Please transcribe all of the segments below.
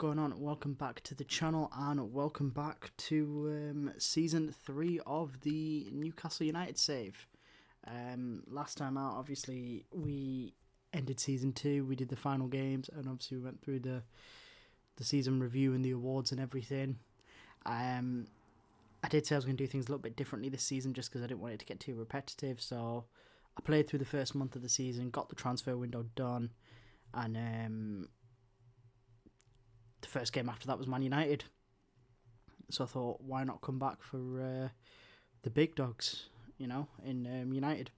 going on? Welcome back to the channel and welcome back to Season 3 of the Newcastle United save. Last time out, obviously, we ended Season 2, we did the final games, and obviously we went through the season review and the awards and everything. I did say I was going to do things a little bit differently this season just because I didn't want it to get too repetitive, so I played through the first month of the season, got the transfer window done, and the first game after that was Man United. So I thought, why not come back for the big dogs, you know, in United.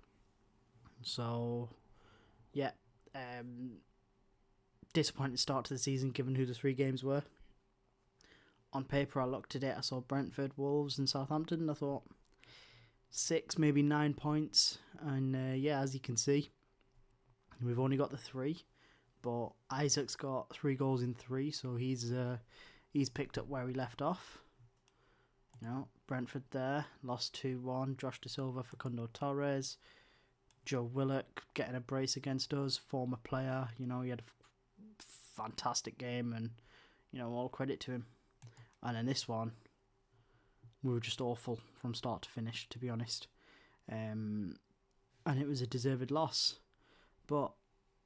So, yeah, disappointing start to the season given who the three games were. On paper, I looked at it, I saw Brentford, Wolves and Southampton, and I thought 6, maybe 9 points. And yeah, as you can see, we've only got the 3. But Isaac's got 3 goals in 3, so he's picked up where he left off. You know, Brentford there, lost 2-1. Josh Da Silva, Facundo Torres. Joe Willock getting a brace against us, former player. You know, he had a fantastic game and, you know, all credit to him. And then this one, we were just awful from start to finish, to be honest. And it was a deserved loss. But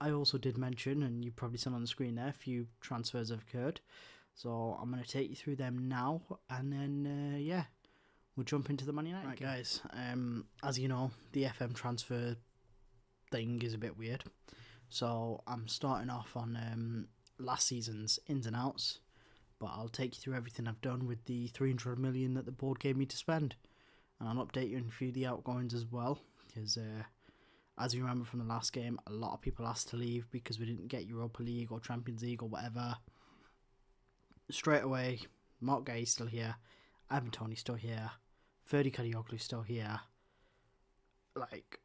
I also did mention, and you probably saw on the screen there, a few transfers have occurred. So I'm going to take you through them now, and then, yeah, we'll jump into the Man United game. Guys, as you know, the FM transfer thing is a bit weird. So I'm starting off on last season's ins and outs, but I'll take you through everything I've done with the 300 million that the board gave me to spend. And I'll update you on a few of the outgoings as well, because as you remember from the last game, a lot of people asked to leave because we didn't get Europa League or Champions League or whatever. Straight away, Mark Gay's still here, Ivan Toney's still here, Ferdy Kadioglu's still here. Like,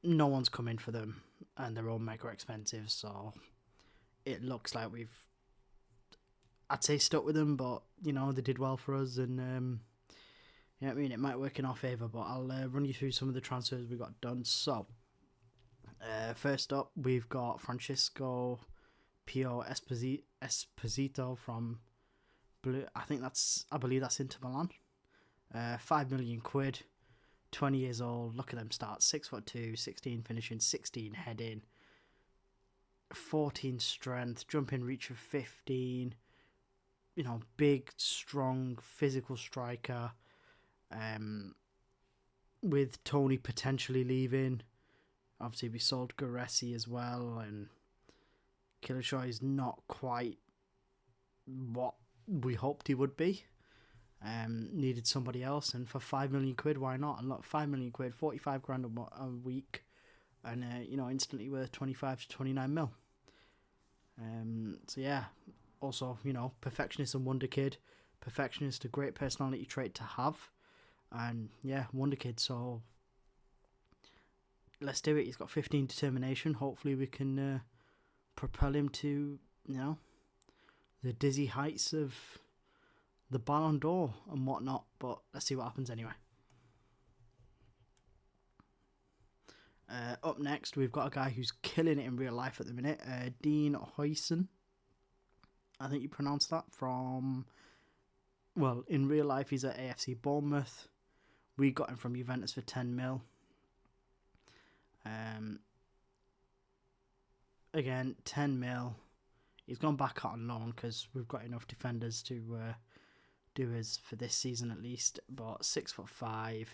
no one's coming for them, and they're all mega expensive, so it looks like we've, I'd say, stuck with them, but, you know, they did well for us, and, you know what I mean, it might work in our favour, but I'll run you through some of the transfers we got done. So, first up, we've got Francisco Pio Esposito from Blue. I believe that's Inter Milan. 5 million quid, 20 years old. Look at them stats: 6'2", 16 finishing, 16 heading, 14 strength, jumping reach of 15. You know, big, strong, physical striker. With Tony potentially leaving. Obviously, we sold Guressi as well, and Killshaw is not quite what we hoped he would be. Needed somebody else, and for 5 million quid, why not? And look, 5 million quid, 45 grand a week, and you know, instantly worth 25 to 29 mil. So yeah, also, you know, perfectionist and wonderkid. Perfectionist, a great personality trait to have, and yeah, wonderkid. So let's do it. He's got 15 determination. Hopefully we can propel him to, you know, the dizzy heights of the Ballon d'Or and whatnot. But let's see what happens anyway. Up next, we've got a guy who's killing it in real life at the minute. Dean Huijsen. I think you pronounce that from... Well, in real life, he's at AFC Bournemouth. We got him from Juventus for 10 mil. Again, 10 mil. He's gone back out on loan because we've got enough defenders to do us for this season at least. But 6'5",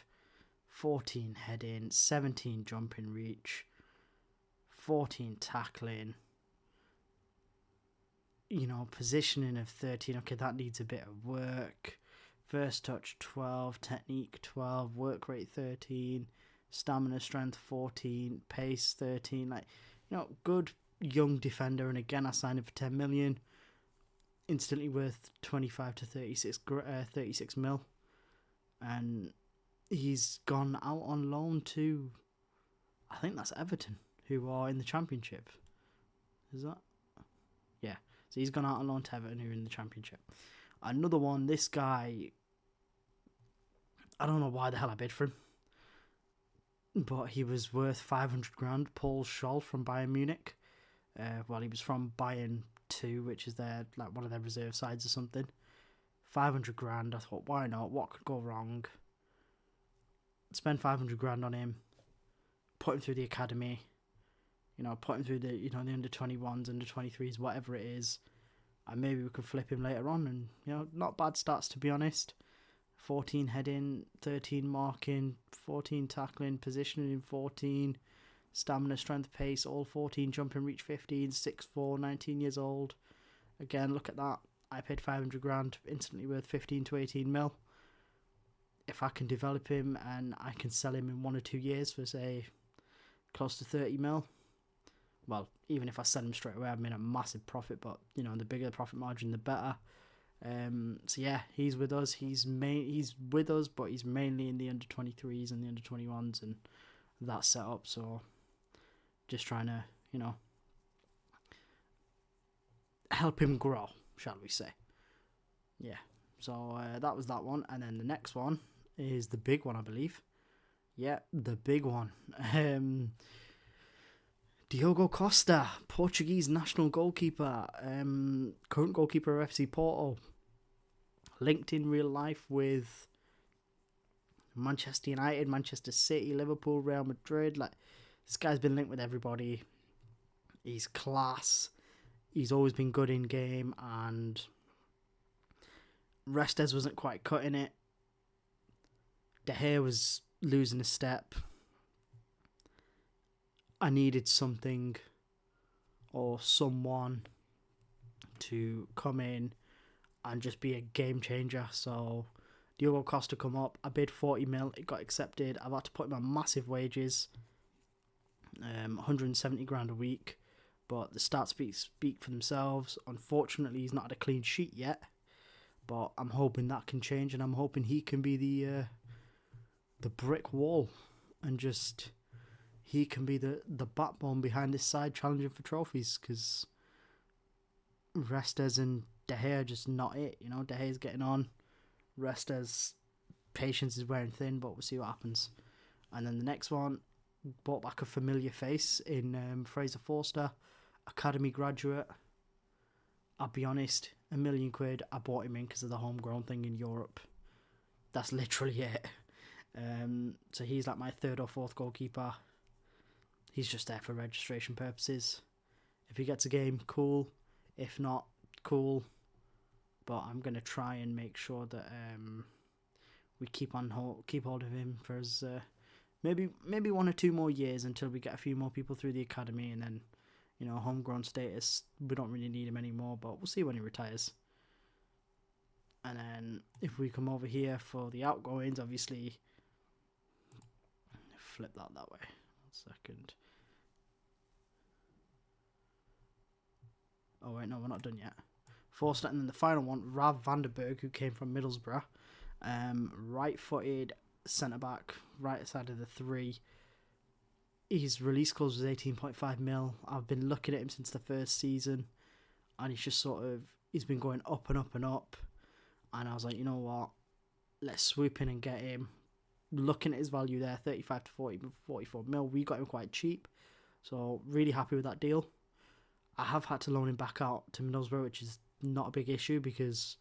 14 heading, 17 jumping reach, 14 tackling. You know, positioning of 13. Okay, that needs a bit of work. First touch 12, technique 12, work rate 13. Stamina, strength 14, pace 13. Like, you know, good young defender. And again, I signed him for 10 million. Instantly worth 25 to 36 mil. And he's gone out on loan to, I think that's Everton, who are in the Championship. Is that? Yeah. So he's gone out on loan to Everton, who are in the Championship. Another one, this guy, I don't know why the hell I bid for him, but he was worth 500 grand. Paul Scholl from Bayern Munich. Well, he was from Bayern 2, which is their like one of their reserve sides or something. 500 grand. I thought, why not? What could go wrong? Spend 500 grand on him. Put him through the academy. Put him through the the under 21s, under 23s, whatever it is, and maybe we could flip him later on. And not bad stats, to be honest. 14 heading, 13 marking, 14 tackling, positioning in 14, stamina, strength, pace, all 14, jumping, reach 15, 6'4", 19 years old. Again, look at that. I paid 500 grand, instantly worth 15 to 18 mil. If I can develop him and I can sell him in 1 or 2 years for, say, close to 30 mil, well, even if I sell him straight away, I'm in a massive profit, but, the bigger the profit margin, the better. So yeah, he's with us. He's with us, but he's mainly in the under 23s and the under 21s and that setup. So just trying to, help him grow, shall we say? Yeah. So that was that one, and then the next one is the big one, I believe. Yeah, the big one. Diogo Costa, Portuguese national goalkeeper, current goalkeeper of FC Porto, linked in real life with Manchester United, Manchester City, Liverpool, Real Madrid. Like, this guy's been linked with everybody. He's class. He's always been good in game, and Restes wasn't quite cutting it. De Gea was losing a step. I needed something or someone to come in and just be a game changer. So Diogo Costa come up. I bid 40 mil. It got accepted. I've had to put him on massive wages. 170 grand a week. But the stats speak for themselves. Unfortunately, he's not had a clean sheet yet. But I'm hoping that can change, and I'm hoping he can be the brick wall, and just he can be the backbone behind this side challenging for trophies, because Restes and De Gea are just not it. De Gea's getting on. Restes' patience is wearing thin, but we'll see what happens. And then the next one, brought back a familiar face in Fraser Forster, academy graduate. I'll be honest, £1 million. I bought him in because of the homegrown thing in Europe. That's literally it. So he's like my third or fourth goalkeeper. He's just there for registration purposes. If he gets a game, cool. If not, cool. But I'm gonna try and make sure that we keep hold of him for as maybe 1 or 2 more years until we get a few more people through the academy, and then homegrown status, we don't really need him anymore. But we'll see when he retires. And then if we come over here for the outgoings, obviously, flip that way. 1 second. Oh wait, no, we're not done yet. Forster, and then the final one, Rav Vanderberg, who came from Middlesbrough, right-footed centre-back, right side of the 3. His release clause was 18.5 mil. I've been looking at him since the first season, and he's just he's been going up and up and up. And I was like, you know what? Let's swoop in and get him. Looking at his value there, 35 to 44 mil. We got him quite cheap, so really happy with that deal. I have had to loan him back out to Middlesbrough, which is not a big issue because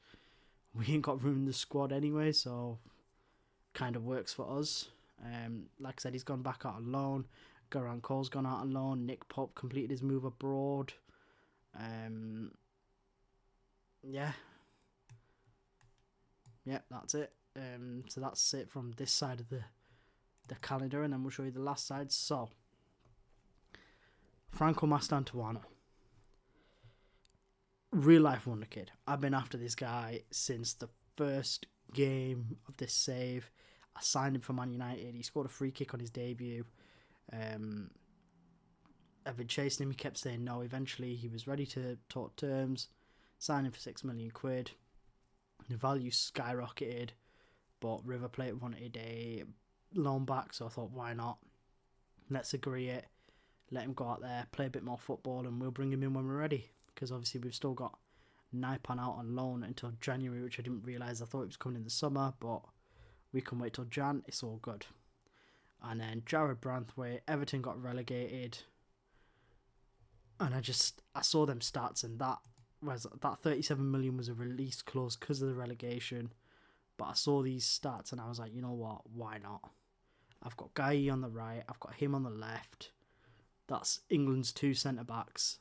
we ain't got room in the squad anyway, so kind of works for us. Like I said, he's gone back out on loan. Garant Cole's gone out on loan. Nick Pope completed his move abroad. Yeah, that's it. So that's it from this side of the calendar, and then we'll show you the last side. So, Franco Mastantuono, real life wonder kid. I've been after this guy since the first game of this save. I signed him for Man United. He scored a free kick on his debut. I've been chasing him. He kept saying no. Eventually, he was ready to talk terms. Signed him for £6 million. The value skyrocketed, but River Plate wanted a loan back, so I thought, why not? Let's agree it. Let him go out there, play a bit more football, and we'll bring him in when we're ready. Because obviously we've still got Naipan out on loan until January, which I didn't realise. I thought it was coming in the summer, but we can wait till Jan. It's all good. And then Jared Branthwaite, Everton got relegated. And I saw them stats, and that whereas that 37 million was a release clause because of the relegation. But I saw these stats and I was like, you know what? Why not? I've got Guy on the right. I've got him on the left. That's England's 2 centre-backs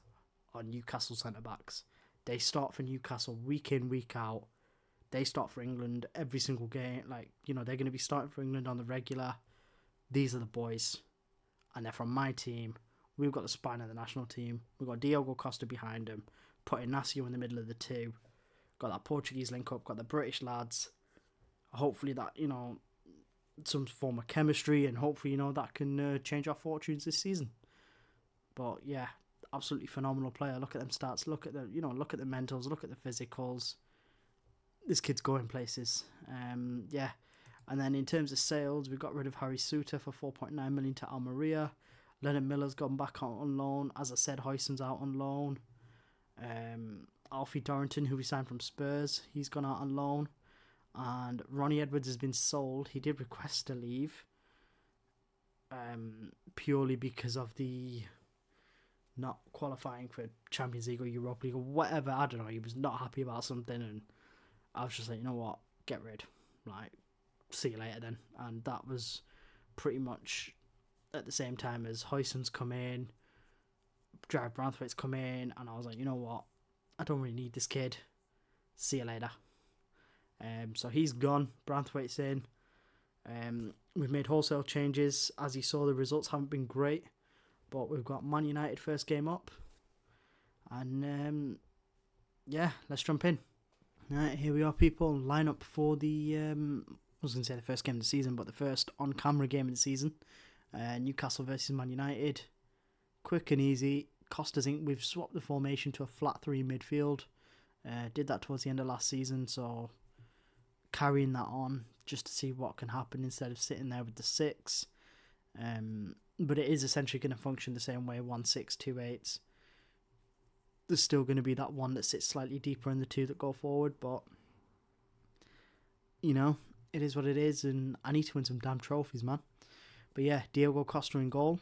or Newcastle centre-backs. They start for Newcastle week in, week out. They start for England every single game. Like, you know, they're going to be starting for England on the regular. These are the boys. And they're from my team. We've got the spine of the national team. We've got Diogo Costa behind him. Put Inacio in the middle of the two. Got that Portuguese link-up. Got the British lads. Hopefully that, you know, some form of chemistry. And hopefully, you know, that can change our fortunes this season. But, yeah, absolutely phenomenal player. Look at them stats. Look at the, you know, look at the mentals. Look at the physicals. This kid's going places. Yeah. And then in terms of sales, we got rid of Harry Suter for 4.9 million to Almeria. Leonard Miller's gone back out on loan. As I said, Huyson's out on loan. Alfie Dorrington, who we signed from Spurs, he's gone out on loan. And Ronnie Edwards has been sold. He did request to leave. Purely because of the not qualifying for Champions League or Europa League or whatever. I don't know. He was not happy about something. And I was just like, you know what? Get rid. Like, see you later then. And that was pretty much at the same time as Huyson's come in, Jared Branthwaite's come in, and I was like, you know what? I don't really need this kid. See you later. So he's gone. Branthwaite's in. We've made wholesale changes. As you saw, the results haven't been great, but we've got Man United first game up. And yeah, let's jump in. Alright, here we are, people. Line up for the I was going to say the first game of the season, but the first on-camera game of the season. Newcastle versus Man United. Quick and easy. Costa's Inc. We've swapped the formation to a flat 3 midfield. Did that towards the end of last season, so carrying that on just to see what can happen instead of sitting there with the 6. But it is essentially going to function the same way, 1-6-2-8. There's still going to be that one that sits slightly deeper in the 2 that go forward, but you know, it is what it is, and I need to win some damn trophies, man. But yeah, Diogo Costa in goal.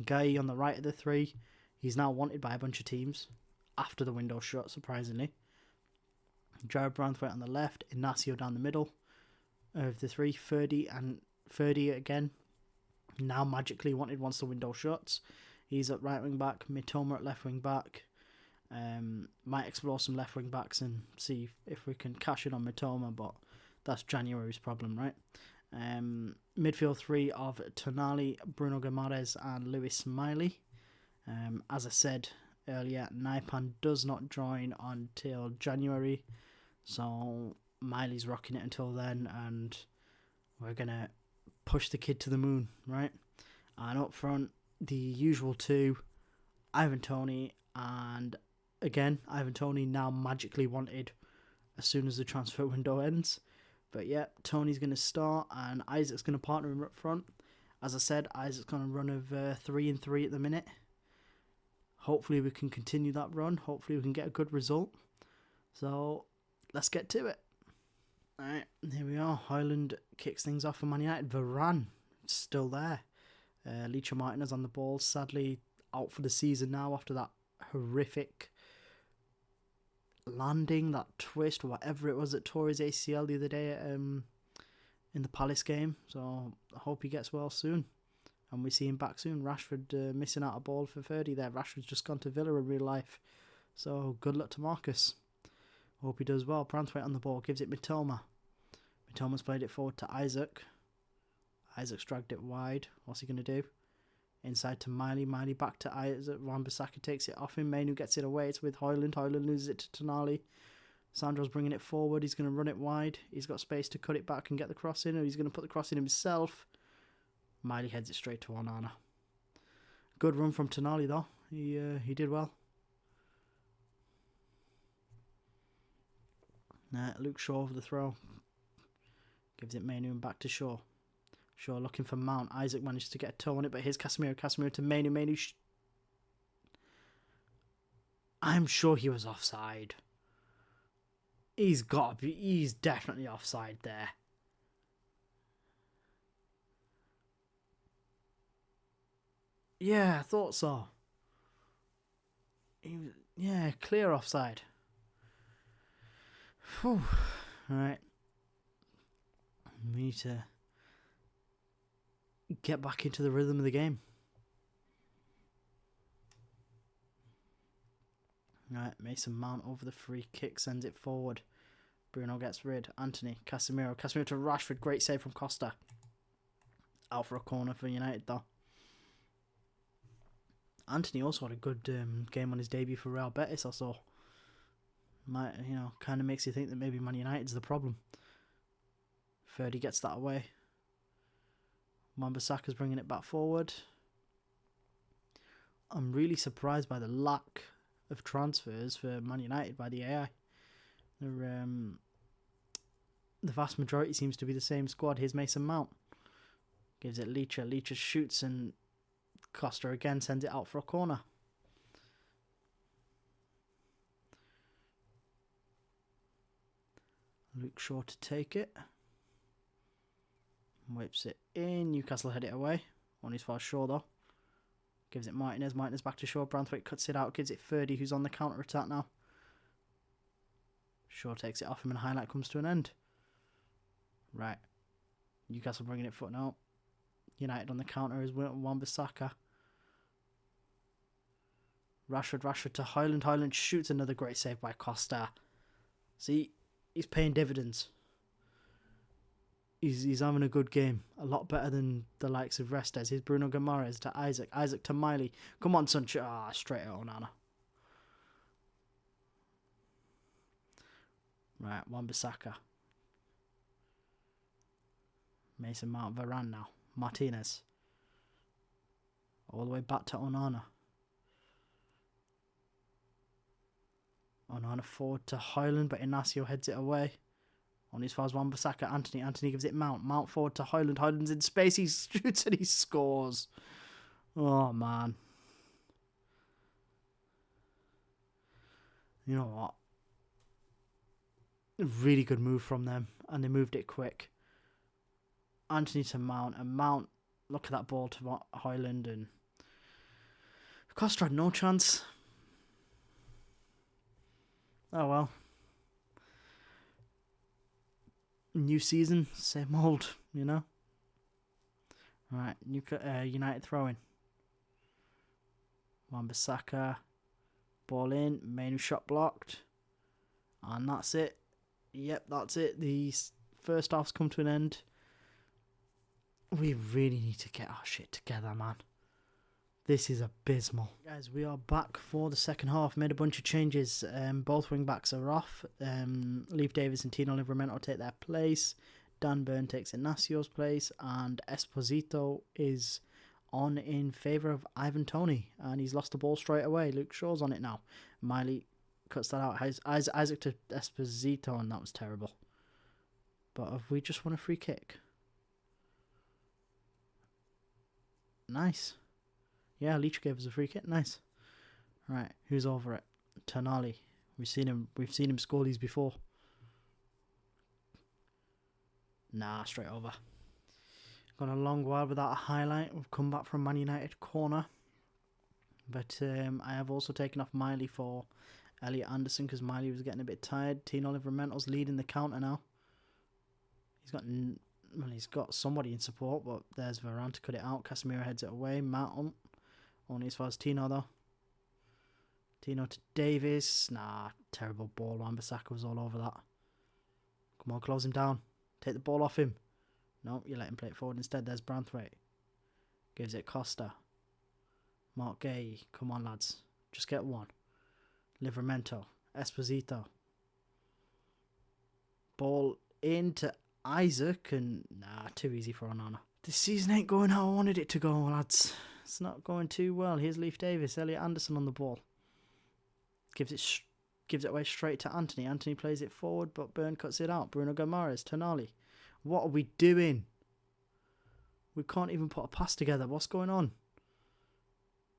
Guy on the right of the 3. He's now wanted by a bunch of teams after the window shut, surprisingly. Jared Branthwaite on the left. Inacio down the middle of the 3. Ferdy again. Now magically wanted once the window shuts. He's at right wing back. Mitoma at left wing back. Might explore some left wing backs and see if we can cash in on Mitoma, but that's January's problem, right? Midfield 3 of Tonali, Bruno Guimaraes and Lewis Smiley. As I said earlier, Naipan does not join until January, so Miley's rocking it until then, and we're going to push the kid to the moon, right? And up front, the usual 2, Ivan Toney, and again, Ivan Toney now magically wanted as soon as the transfer window ends. But yeah, Tony's going to start and Isaac's going to partner him up front. As I said, Isaac's going to run of 3-3 at the minute. Hopefully we can continue that run. Hopefully we can get a good result. So let's get to it. Alright, here we are. Højlund kicks things off for Man United. Varane still there. Licha Martinez on the ball. Sadly out for the season now after that horrific landing, that twist, whatever it was that tore his ACL the other day in the Palace game. So I hope he gets well soon and we see him back soon. Rashford missing out a ball for 30 there. Rashford's just gone to Villa in real life, so good luck to Marcus. Hope he does well. Branthwaite on the ball, gives it Mitoma. Mitoma's played it forward to Isaac. Isaac's dragged it wide. What's he going to do? Inside to Miley. Miley back to Isaac. Wan-Bissaka takes it off him. Manu gets it away. It's with Højlund. Højlund loses it to Tonali. Sandro's bringing it forward. He's going to run it wide. He's got space to cut it back and get the cross in. Or he's going to put the cross in himself. Miley heads it straight to Onana. Good run from Tonali though. He did well. Luke Shaw over the throw. Gives it Manu and back to Shaw. Shaw looking for Mount. Isaac managed to get a toe on it, but here's Casemiro. Casemiro to Manu. Manu. I'm sure he was offside. He's got to be. He's definitely offside there. Yeah, I thought so. Yeah, clear offside. Whew. Right. We need to get back into the rhythm of the game. Right, Mason Mount over the free kick, sends it forward. Bruno gets rid. Anthony, Casemiro to Rashford. Great save from Costa. Out for a corner for United though. Anthony also had a good game on his debut for Real Betis, I saw. Kind of makes you think that maybe Man United's the problem. Ferdy gets that away. Wan-Bissaka's bringing it back forward. I'm really surprised by the lack of transfers for Man United by the AI. The vast majority seems to be the same squad. Here's Mason Mount. Gives it Leacher. Leacher shoots and Costa again sends it out for a corner. Luke Shaw to take it. Whips it in. Newcastle head it away. On his far Shaw though. Gives it Martinez. Martinez back to Shaw. Branthwaite cuts it out. Gives it Ferdy, who's on the counter attack now. Shaw takes it off him and highlight comes to an end. Right. Newcastle bringing it foot now. United on the counter is Wan-Bissaka. Rashford to Højlund. Højlund shoots, another great save by Costa. See, he's paying dividends. He's having a good game. A lot better than the likes of Restes. Here's Bruno Guimaraes to Isaac. Isaac to Miley. Come on, son. Straight at Onana. Right, Wan-Bissaka. Mason Mount, Varane now. Martinez. All the way back to Onana. Onana forward to Højlund, but Inacio heads it away. On his far as Wan-Bissaka. Anthony gives it Mount. Mount forward to Højlund. Højlund's in space. He shoots and he scores. Oh, man. You know what? A really good move from them. And they moved it quick. Anthony to Mount. And Mount, look at that ball to Højlund. And Costa had no chance. Oh, well. New season, same old, you know. Right, United throwing. Wan-Bissaka, ball in, Mainu shot blocked, and that's it. Yep, that's it. The first half's come to an end. We really need to get our shit together, man. This is abysmal. Guys, we are back for the second half. Made a bunch of changes. Both wing backs are off. Leif Davis and Tino Livramento take their place. Dan Burn takes Inacio's place. And Esposito is on in favour of Ivan Toney. And he's lost the ball straight away. Luke Shaw's on it now. Miley cuts that out. Isaac to Esposito, and that was terrible. But have we just won a free kick? Nice. Yeah, Leach gave us a free kick. Nice. Right, who's over it? Tonali. We've seen him score these before. Nah, straight over. Gone a long while without a highlight. We've come back from Man United corner. But I have also taken off Miley for Elliot Anderson because Miley was getting a bit tired. Tino Livramento's leading the counter now. He's got somebody in support, but there's Varane to cut it out. Casemiro heads it away. Mount only as far as Tino though. Tino to Davis. Nah, terrible ball. Wan-Bissaka was all over that. Come on, close him down. Take the ball off him. No, you let him play it forward instead. There's Branthwaite. Gives it Costa. Mark Gay. Come on, lads. Just get one. Livramento. Esposito. Ball into Isaac, and nah, too easy for Onana. This season ain't going how I wanted it to go, lads. It's not going too well. Here's Leif Davis. Elliot Anderson on the ball. Gives it away straight to Anthony. Anthony plays it forward, but Burn cuts it out. Bruno Guimaraes, Tonali. What are we doing? We can't even put a pass together. What's going on?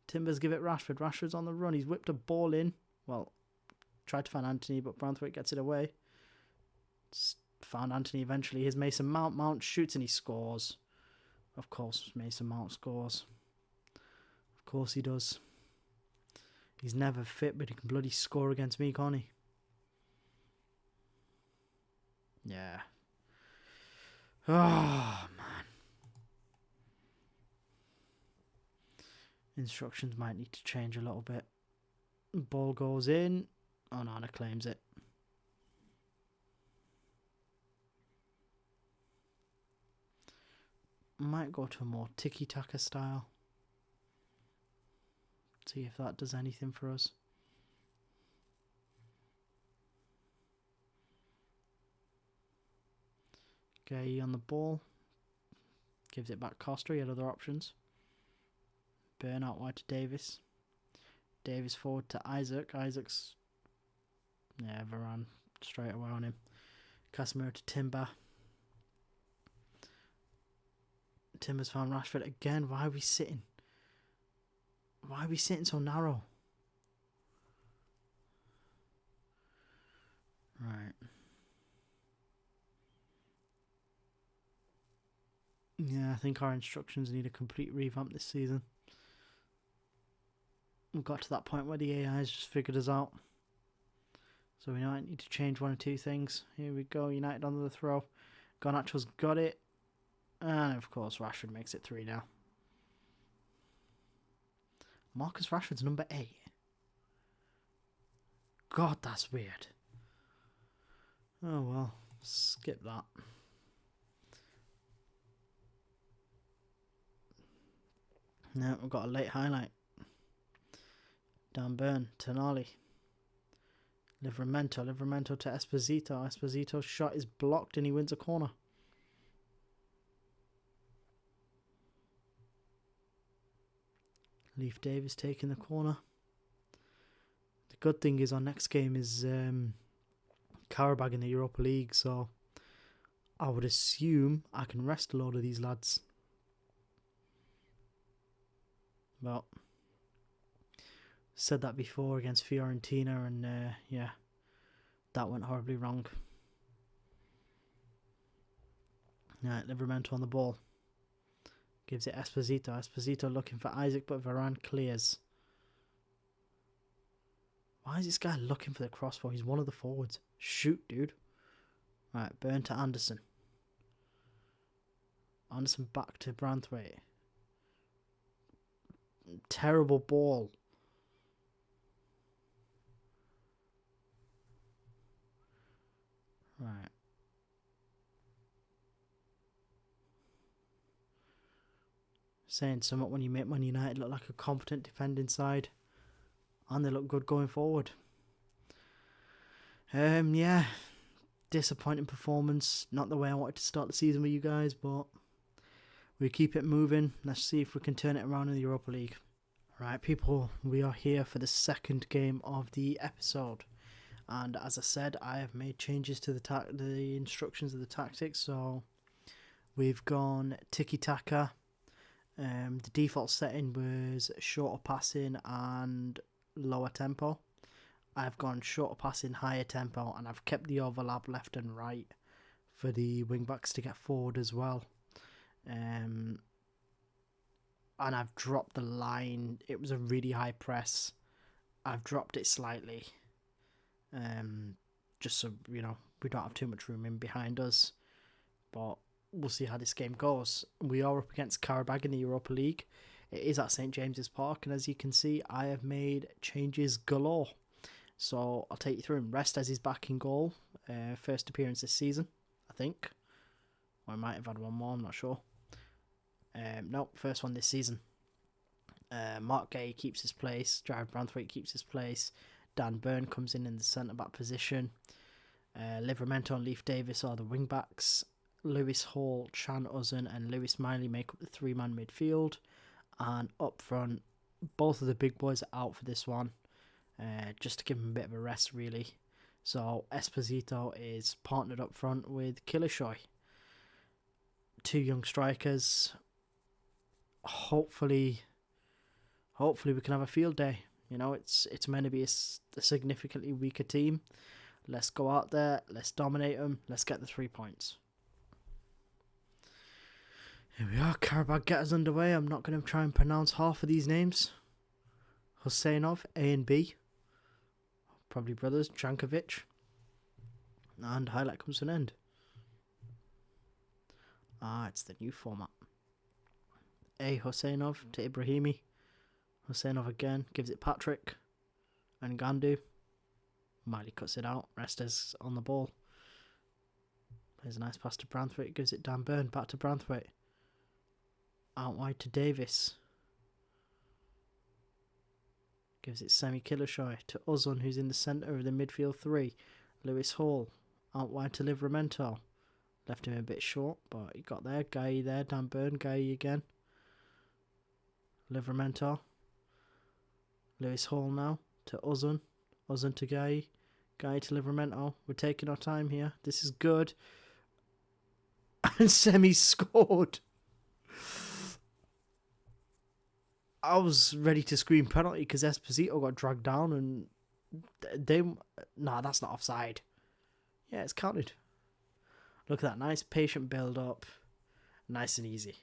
Timbers give it Rashford. Rashford's on the run. He's whipped a ball in. Well, tried to find Anthony, but Branthwaite gets it away. Found Anthony eventually. Here's Mason Mount. Mount shoots and he scores. Of course, Mason Mount scores. Of course he does. He's never fit, but he can bloody score against me, can't he? Yeah. Oh, man. Instructions might need to change a little bit. Ball goes in. Onana claims it. Might go to a more tiki-taka style. See if that does anything for us. Gay on the ball. Gives it back Costa. He had other options. Burn out wide to Davis. Davis forward to Isaac. Isaac's... yeah, Varane straight away on him. Casemiro to Timber. Timber's found Rashford again. Why are we sitting? Why are we sitting so narrow? Right. Yeah, I think our instructions need a complete revamp this season. We've got to that point where the AI has just figured us out. So we might need to change one or two things. Here we go, United on the throw. Garnacho's got it. And of course Rashford makes it 3 now. Marcus Rashford's number 8. God, that's weird. Oh well, skip that. No, we've got a late highlight. Dan Burn, Tonali. Livramento to Esposito. Esposito's shot is blocked and he wins a corner. Leif Davis taking the corner. The good thing is our next game is Qarabag in the Europa League, so I would assume I can rest a load of these lads. Well, said that before against Fiorentina, and yeah, that went horribly wrong. Right, Livramento on the ball. Gives it Esposito. Esposito looking for Isaac, but Varane clears. Why is this guy looking for the cross for? He's one of the forwards. Shoot, dude. Right, Burn to Anderson. Anderson back to Branthwaite. Terrible ball. Right. Saying somewhat when you make Man United look like a competent defending side. And they look good going forward. Yeah. Disappointing performance. Not the way I wanted to start the season with you guys, but we keep it moving. Let's see if we can turn it around in the Europa League. Right, people, we are here for the second game of the episode. And as I said, I have made changes to the instructions of the tactics. So we've gone tiki-taka. The default setting was shorter passing and lower tempo. I've gone shorter passing, higher tempo, and I've kept the overlap left and right for the wing backs to get forward as well. And I've dropped the line. It was a really high press. I've dropped it slightly, just so we don't have too much room in behind us. But we'll see how this game goes. We are up against Qarabag in the Europa League. It is at St James's Park, and as you can see, I have made changes galore. So I'll take you through him. Rest as he's back in goal. First appearance this season, I think. Or I might have had one more, I'm not sure. Nope, first one this season. Mark Gay keeps his place. Jared Branthwaite keeps his place. Dan Burn comes in the centre-back position. Livramento and Leif Davis are the wing-backs. Lewis Hall, Chan Uzun and Lewis Miley make up the 3-man midfield. And up front, both of the big boys are out for this one. Just to give them a bit of a rest, really. So Esposito is partnered up front with Killishoy. 2 young strikers. Hopefully we can have a field day. It's meant to be a significantly weaker team. Let's go out there. Let's dominate them. Let's get the 3 points. Here we are. Qarabag get us underway. I'm not going to try and pronounce half of these names. Husseinov, A and B. Probably brothers. Jankovic. And highlight comes to an end. It's the new format. A. Husseinov to Ibrahimi. Husseinov again. Gives it Patrick. And Gandu. Miley cuts it out. Restes on the ball. Plays a nice pass to Branthwaite. Gives it Dan Burn. Back to Branthwaite. Out wide to Davis. Gives it Semi Killershoy to Uzun, who's in the centre of the midfield three. Lewis Hall. Out wide to Livramento. Left him a bit short, but he got there. Guy there. Dan Burn. Guy again. Livramento. Lewis Hall now to Uzun. Uzun to Guy. Guy to Livramento. We're taking our time here. This is good. And Semi scored. I was ready to scream penalty because Esposito got dragged down and they... Nah, that's not offside. Yeah, it's counted. Look at that. Nice patient build up. Nice and easy.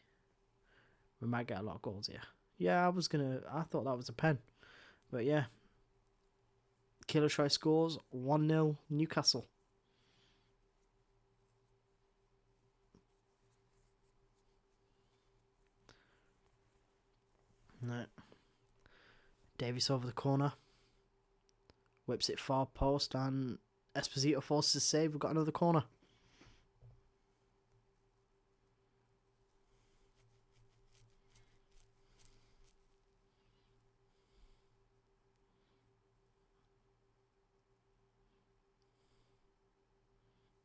We might get a lot of goals here. Yeah, I thought that was a pen. But yeah. Killershoy scores 1-0 Newcastle. Right. Davies over the corner. Whips it far post and Esposito forces a save. We've got another corner.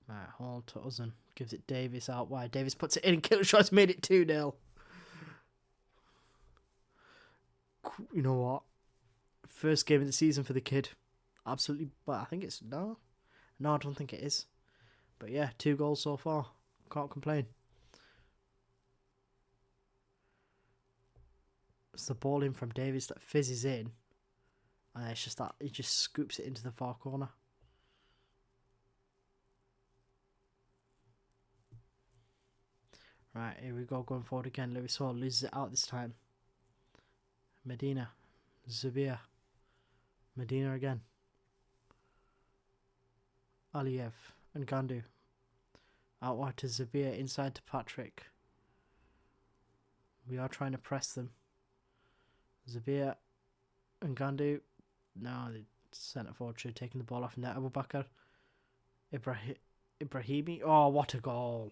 Right, Hall to Uzun. Gives it Davis out wide. Davis puts it in and Killershoy's made it 2-0. You know what? First game of the season for the kid. Absolutely. But I think it's... No, I don't think it is. But yeah, 2 goals so far. Can't complain. It's the ball in from Davis that fizzes in. And it's just that he just scoops it into the far corner. Right, here we go, going forward again. Lewis Hall loses it out this time. Medina. Zubia. Medina again. Aliyev and Gandu. Out wide to Zubia, inside to Patrick. We are trying to press them. Zubia and Gandu. No, the centre forward should have taken the ball off net. Abubakar. Ibrahimi. Oh, what a goal.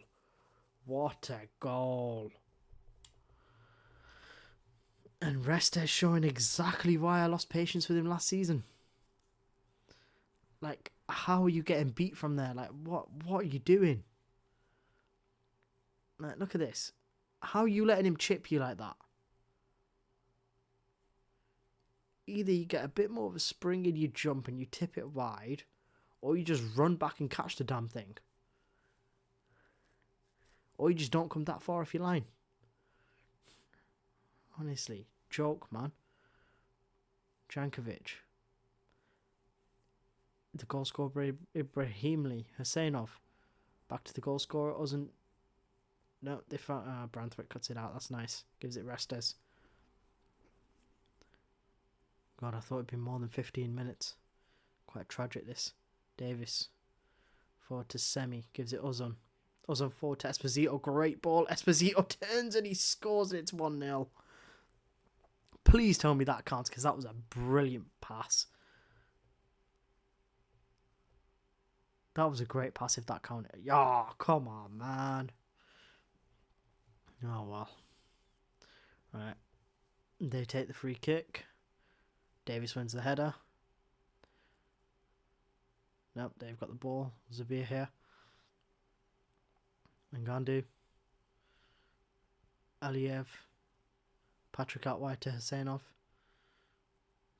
What a goal. And Restes showing exactly why I lost patience with him last season. Like, how are you getting beat from there? Like, what are you doing? Like, look at this. How are you letting him chip you like that? Either you get a bit more of a spring in your jump and you tip it wide, or you just run back and catch the damn thing. Or you just don't come that far off your line. Honestly, joke, man. Jankovic. The goal scorer, Ibrahimli, Husseinov. Back to the goal scorer, Uzun. No, they found... Branthwaite cuts it out, that's nice. Gives it Restes. God, I thought it'd been more than 15 minutes. Quite tragic, this. Davis. Forward to Semi, gives it Uzun. Uzun forward to Esposito, great ball. Esposito turns and he scores it, it's 1-0. Please tell me that counts, because that was a brilliant pass. That was a great pass if that counted. Oh, come on, man. Oh, well. Right. They take the free kick. Davis wins the header. Nope, they've got the ball. Zabir here. Ngandu. Aliyev. Patrick out wide to Husseinov.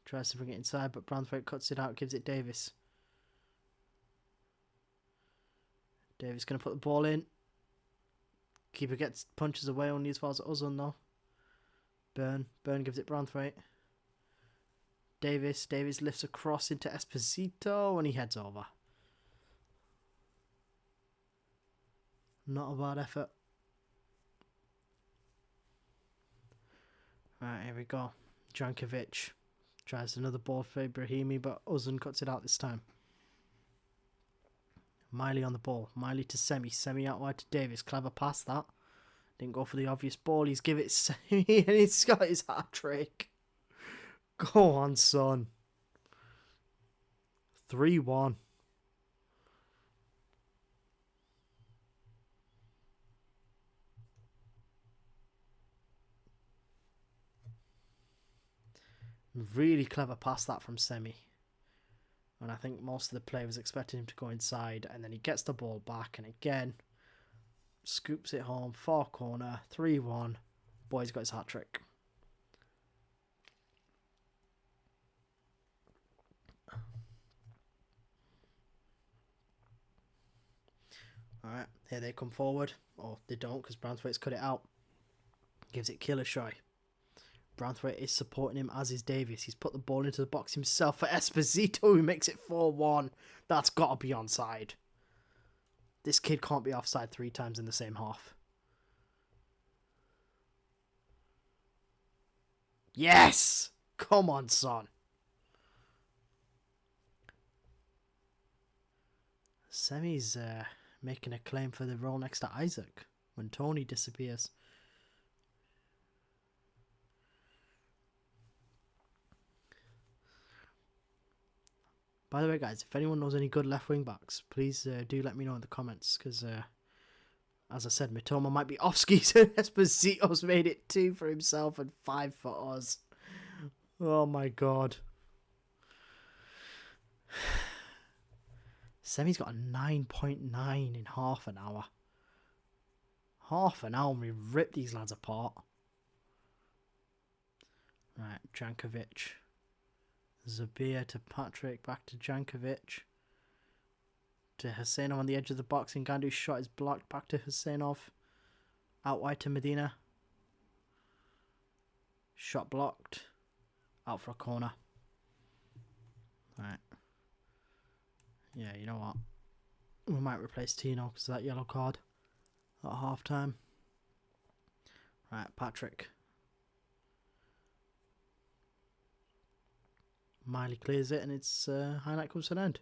Tries to bring it inside, but Branthwaite cuts it out, gives it Davis. Davis going to put the ball in. Keeper gets punches away only as far as Uzun though. Burn gives it Branthwaite. Davis lifts across into Esposito and he heads over. Not a bad effort. Right, here we go. Jankovic Tries another ball for Ibrahimi, but Ozan cuts it out this time. Miley on the ball. Miley to Semi. Semi out wide to Davis. Clever pass that. Didn't go for the obvious ball. He's give it Semi and he's got his hat-trick. Go on, son. 3-1. Really clever pass that from Semi. And I think most of the play was expecting him to go inside. And then he gets the ball back. And again, scoops it home. Far corner. 3-1. Boy's got his hat-trick. Alright, here they come forward. Or they don't, because Branthwaite's cut it out. Gives it Killershoy. Branthwaite is supporting him, as is Davies. He's put the ball into the box himself for Esposito, who makes it 4-1. That's got to be onside. This kid can't be offside 3 times in the same half. Yes! Come on, son. Semi's making a claim for the role next to Isaac when Tony disappears. By the way, guys, if anyone knows any good left wing backs, please do let me know in the comments, because as I said, Mitoma might be off skis and Esposito's made it 2 for himself and 5 for us. Oh my god. Semi's got a 9.9 in half an hour. Half an hour and we ripped these lads apart. Right, Jankovic. Zabir to Patrick, back to Jankovic. To Husseinov on the edge of the box. Ngandu's shot is blocked, back to Husseinov. Out wide to Medina. Shot blocked. Out for a corner. Right. Yeah, you know what? We might replace Tino because of that yellow card at half time. Right, Patrick. Miley clears it and its highlight comes to an end.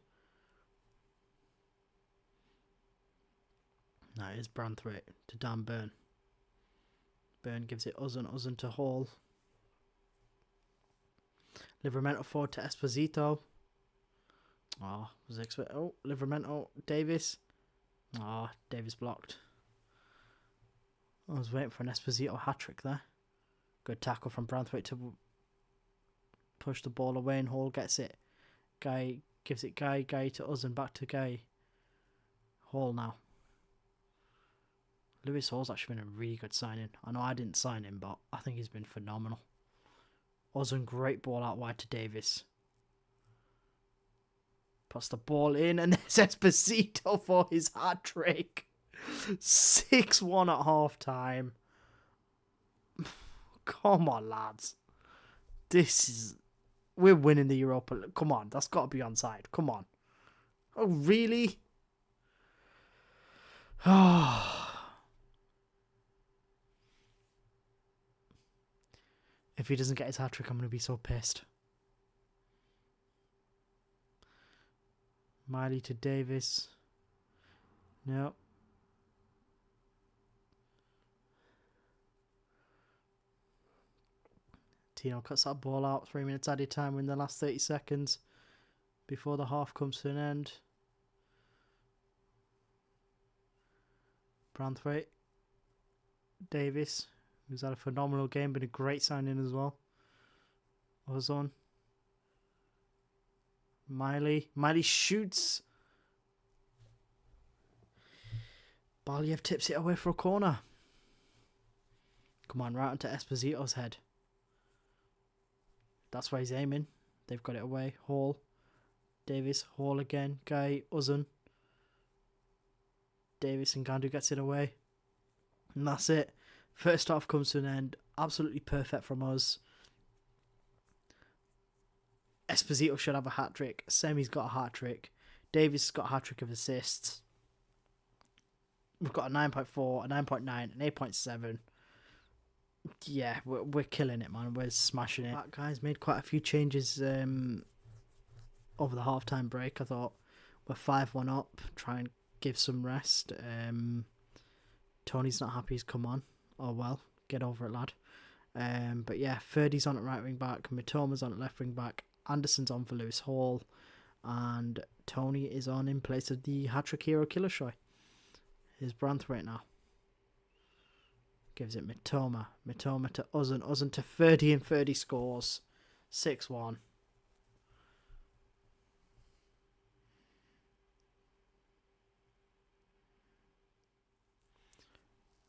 Now it is Branthwaite to Dan Byrne. Byrne gives it Ozan. Ozan to Hall. Livramento forward to Esposito. Oh, was expect. Oh, Livramento. Davis. Oh, Davis blocked. I was waiting for an Esposito hat-trick there. Good tackle from Branthwaite to push the ball away, and Hall gets it. Guy gives it Guy to us and back to Guy. Hall now. Lewis Hall's actually been a really good signing. I know I didn't sign him, but I think he's been phenomenal. Ozan, great ball out wide to Davis. Puts the ball in, and there's Esposito for his hat-trick. 6-1 at half-time. Come on, lads. We're winning the Europa League. Come on, that's got to be onside. Come on. Oh, really? If he doesn't get his hat-trick, I'm going to be so pissed. Miley to Davis. No. Tino cuts that ball out. 3 minutes added time in the last 30 seconds before the half comes to an end. Branthwaite. Davis, who's had a phenomenal game, been a great signing as well. Ozan. Miley. Miley shoots. Baliev tips it away for a corner. Come on, right onto Esposito's head. That's where he's aiming. They've got it away. Hall. Davis. Hall again. Guy. Ozan. Davis and Ngandu gets it away. And that's it. First half comes to an end. Absolutely perfect from us. Esposito should have a hat-trick. Semi's got a hat-trick. Davis has got a hat-trick of assists. We've got a 9.4, a 9.9, an 8.7. Yeah, we're killing it, man. We're smashing it. That guy's made quite a few changes over the halftime break. I thought we're 5-1 up, try and give some rest. Tony's not happy he's come on. Oh well, get over it, lad. But yeah, Ferdy's on at right wing back, Mitoma's on at left wing back, Anderson's on for Lewis Hall, and Tony is on in place of the hat-trick hero Killershoy. Here's Branthwaite now. Gives it Mitoma. Mitoma to Uzun. Uzun to Ferdy, and Ferdy scores. 6-1.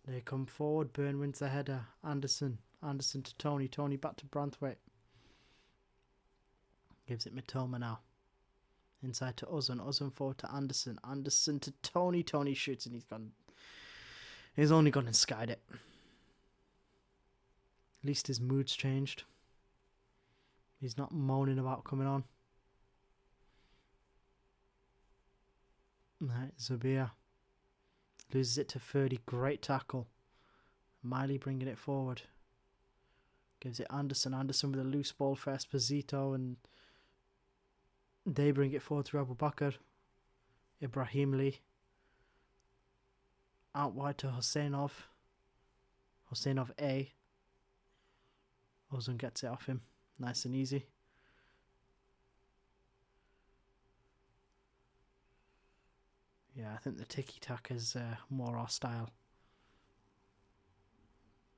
They come forward. Byrne wins the header. Anderson. Anderson to Tony. Tony back to Branthwaite. Gives it Mitoma now. Inside to Uzun. Uzun forward to Anderson. Anderson to Tony. Tony shoots and he's gone. He's only gone and skied it. At least his mood's changed. He's not moaning about coming on. Right, Zabia loses it to Ferdy. Great tackle. Miley bringing it forward. Gives it Anderson. Anderson with a loose ball for Esposito, and they bring it forward to Abu Bakr. Ibrahim Lee. Out wide to Hoseinov. Hoseinov A. Ozun gets it off him. Nice and easy. Yeah, I think the tiki-taka is more our style.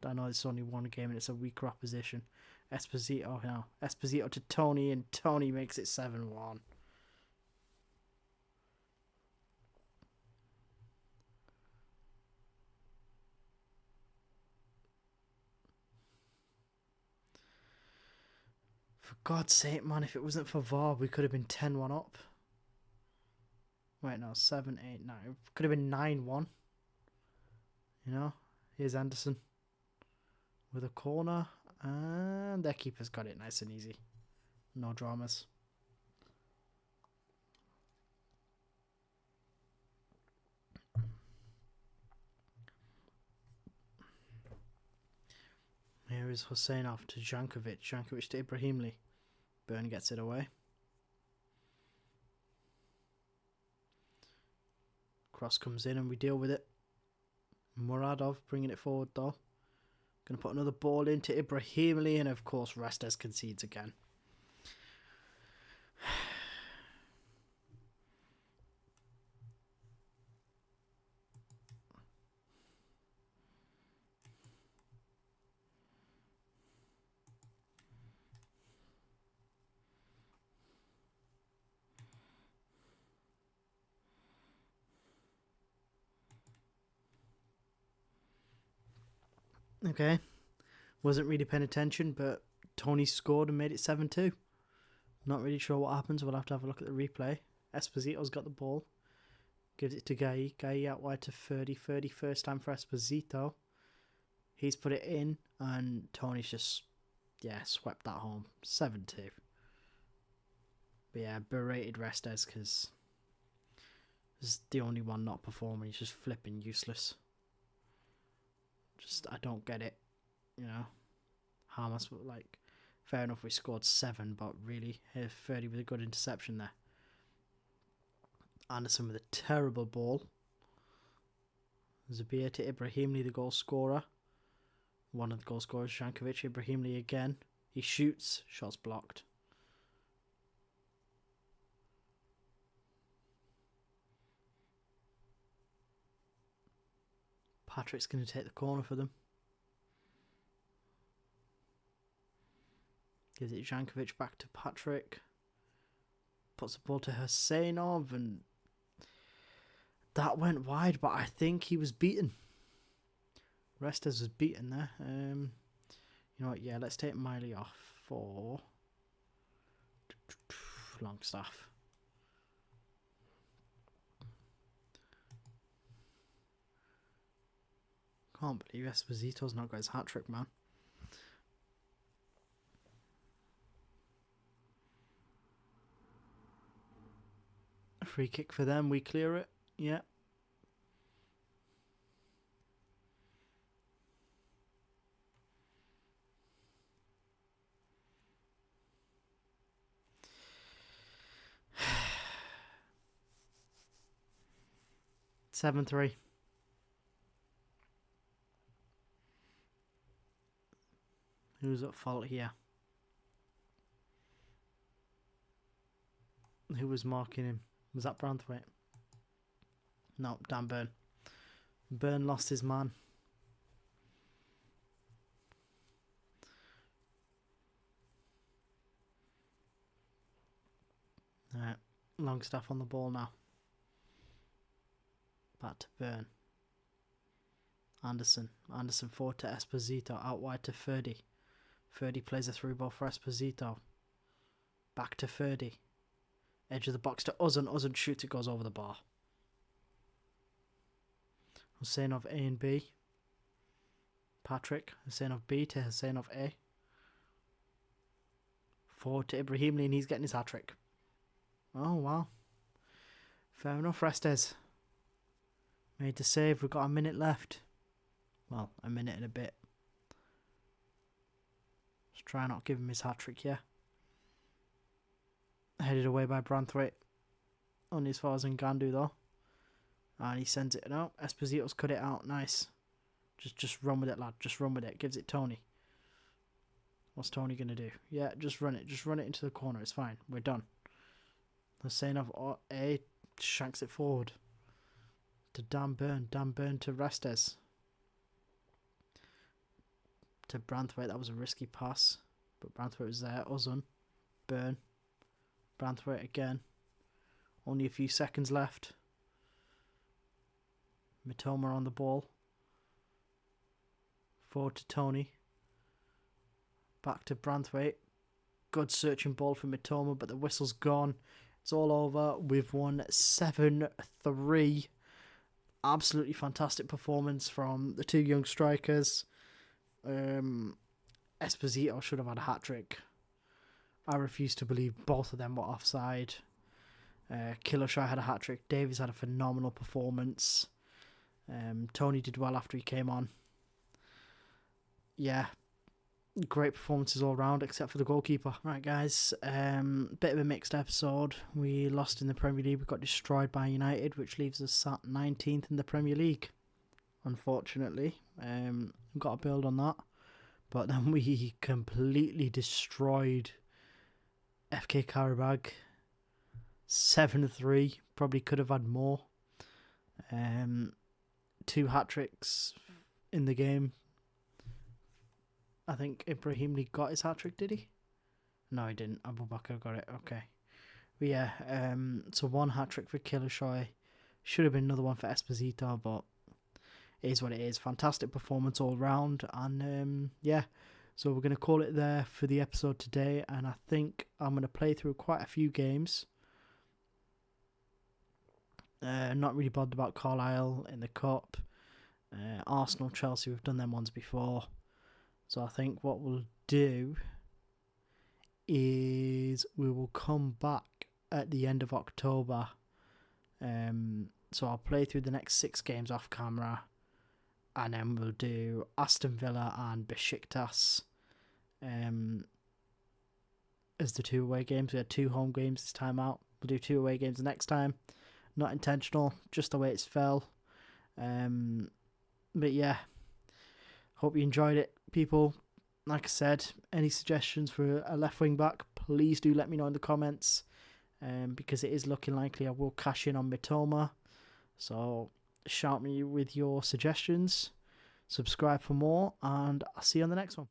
I know it's only one game and it's a weaker opposition. Esposito now. Esposito to Tony, and Tony makes it 7-1. For God's sake, man, if it wasn't for VAR, we could have been 10-1 up. Wait, no, 7, 8, 9. It could have been 9-1. You know? Here's Anderson with a corner. And their keeper's got it nice and easy. No dramas. Here is Hoseinov to Jankovic. Jankovic to Ibrahim Lee. Byrne gets it away. Cross comes in and we deal with it. Muradov bringing it forward though. Going to put another ball into Ibrahim Lee, and of course Restes concedes again. Okay, wasn't really paying attention, but Tony scored and made it 7-2. Not really sure what happens. We'll have to have a look at the replay. Esposito's got the ball. Gives it to Gai. Gai out wide to Ferdy. Ferdy first time for Esposito. He's put it in, and Tony's just, swept that home. 7-2. But yeah, berated Restes because he's the only one not performing. He's just flipping useless. I don't get it, you know. Hamas, fair enough, we scored 7, but really, here's 30 with a good interception there. Anderson with a terrible ball. Zabir to Ibrahim Lee, the goal scorer. One of the goal scorers, Jankovic. Ibrahim Lee again. He shoots, shot's blocked. Patrick's going to take the corner for them. Gives it Jankovic back to Patrick. Puts the ball to Hoseinov, and that went wide, but I think he was beaten. Restes was beaten there. You know what? Yeah, let's take Miley off for Longstaff. Can't believe Esposito's not got his hat-trick, man. A free kick for them. We clear it. Yeah. 7-3. Who's at fault here? Who was marking him? Was that Branthwaite? No, Dan Burn. Burn lost his man. Alright, Longstaff on the ball now. Back to Burn. Anderson forward to Esposito. Out wide to Ferdy. Ferdy plays a through ball for Esposito. Back to Ferdy. Edge of the box to Uzun. Uzun shoots, it goes over the bar. Hussein of A and B. Patrick. Hussein of B to Hussein of A. Forward to Ibrahimli, and he's getting his hat-trick. Oh, wow. Fair enough, Restes. Made the save. We've got a minute left. Well, a minute and a bit. Let's try not give him his hat-trick, yeah. Headed away by Branthwaite. Only as far as Ngandu, though. And he sends it out. Esposito's cut it out. Nice. Just run with it, lad. Just run with it. Gives it Tony. What's Tony going to do? Yeah, just run it. Just run it into the corner. It's fine. We're done. Hussein of A shanks it forward. To Dan Burn. Dan Burn to Restes. To Branthwaite. That was a risky pass. But Branthwaite was there. Uzun. Burn. Branthwaite again. Only a few seconds left. Mitoma on the ball. Forward to Tony. Back to Branthwaite. Good searching ball for Mitoma, but the whistle's gone. It's all over. We've won 7-3. Absolutely fantastic performance from the two young strikers. Esposito should have had a hat-trick. I refuse to believe both of them were offside. Killoshy had a hat-trick. Davies had a phenomenal performance. Tony did well after he came on. Yeah, great performances all round except for the goalkeeper. Right, guys, bit of a mixed episode. We lost in the Premier League. We got destroyed by United, which leaves us at 19th in the Premier League. Unfortunately, we've got to build on that. But then we completely destroyed FK Qarabag. 7-3. Probably could have had more. 2 hat-tricks in the game. I think Ibrahimli got his hat-trick, did he? No, he didn't. Abubakar got it. Okay. But yeah, so 1 hat-trick for Killoshy. Should have been another one for Esposito, but it is what it is. Fantastic performance all round. And yeah, so we're going to call it there for the episode today. And I think I'm going to play through quite a few games. Not really bothered about Carlisle in the Cup. Arsenal, Chelsea, we've done them ones before. So I think what we'll do is we will come back at the end of October. So I'll play through the next 6 games off camera. And then we'll do Aston Villa and Besiktas as the 2 away games. We had 2 home games this time out. We'll do 2 away games the next time. Not intentional, just the way it's fell. But yeah, hope you enjoyed it, people. Like I said, any suggestions for a left wing back, please do let me know in the comments. Because it is looking likely I will cash in on Mitoma. So shout me with your suggestions. Subscribe for more, and I'll see you on the next one.